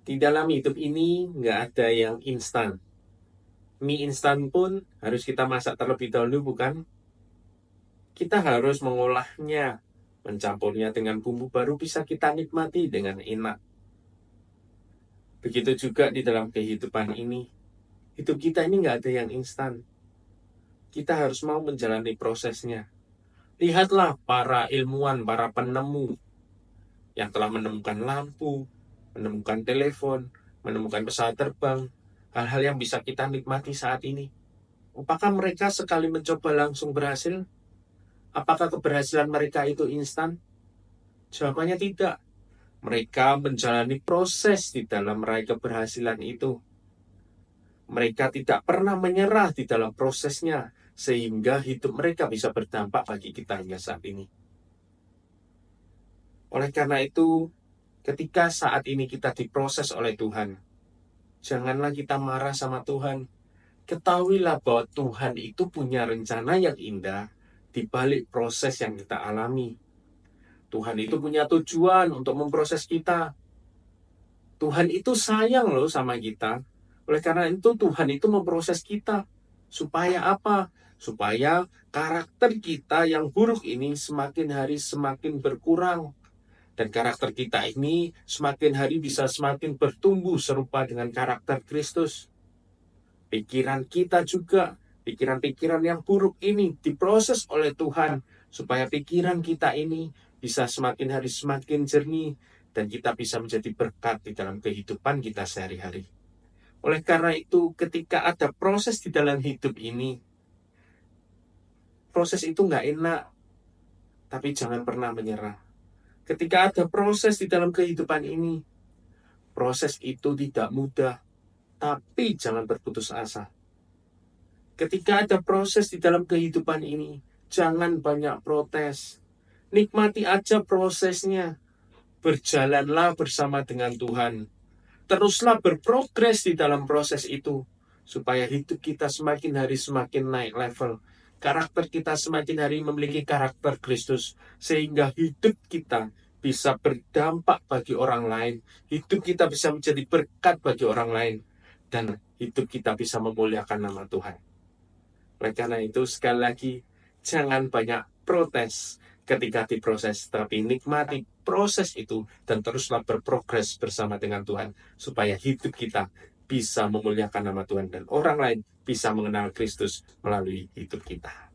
Di dalam hidup ini nggak ada yang instan. Mie instan pun harus kita masak terlebih dahulu, bukan? Kita harus mengolahnya, mencampurnya dengan bumbu baru bisa kita nikmati dengan enak. Begitu juga di dalam kehidupan ini. Hidup kita ini nggak ada yang instan. Kita harus mau menjalani prosesnya. Lihatlah para ilmuwan, para penemu yang telah menemukan lampu, menemukan telepon, menemukan pesawat terbang, hal-hal yang bisa kita nikmati saat ini. Apakah mereka sekali mencoba langsung berhasil? Apakah keberhasilan mereka itu instan? Jawabannya tidak. Mereka menjalani proses di dalam meraih keberhasilan itu. Mereka tidak pernah menyerah di dalam prosesnya, sehingga hidup mereka bisa berdampak bagi kita hingga saat ini. Oleh karena itu, ketika saat ini kita diproses oleh Tuhan, janganlah kita marah sama Tuhan. Ketahuilah bahwa Tuhan itu punya rencana yang indah di balik proses yang kita alami. Tuhan itu punya tujuan untuk memproses kita. Tuhan itu sayang loh sama kita. Oleh karena itu Tuhan itu memproses kita. Supaya apa? Supaya karakter kita yang buruk ini semakin hari semakin berkurang. Dan karakter kita ini semakin hari bisa semakin bertumbuh serupa dengan karakter Kristus. Pikiran kita juga, pikiran-pikiran yang buruk ini diproses oleh Tuhan, supaya pikiran kita ini bisa semakin hari semakin jernih, dan kita bisa menjadi berkat di dalam kehidupan kita sehari-hari. Oleh karena itu, ketika ada proses di dalam hidup ini, proses itu nggak enak, tapi jangan pernah menyerah. Ketika ada proses di dalam kehidupan ini, proses itu tidak mudah, tapi jangan berputus asa. Ketika ada proses di dalam kehidupan ini, jangan banyak protes. Nikmati aja prosesnya. Berjalanlah bersama dengan Tuhan. Teruslah berprogres di dalam proses itu, supaya hidup kita semakin hari semakin naik level. Karakter kita semakin hari memiliki karakter Kristus, sehingga hidup kita bisa berdampak bagi orang lain. Hidup kita bisa menjadi berkat bagi orang lain. Dan hidup kita bisa memuliakan nama Tuhan. Oleh karena itu, sekali lagi, jangan banyak protes ketika diproses, tapi nikmati proses itu dan teruslah berprogres bersama dengan Tuhan, supaya hidup kita bisa memuliakan nama Tuhan dan orang lain bisa mengenal Kristus melalui hidup kita.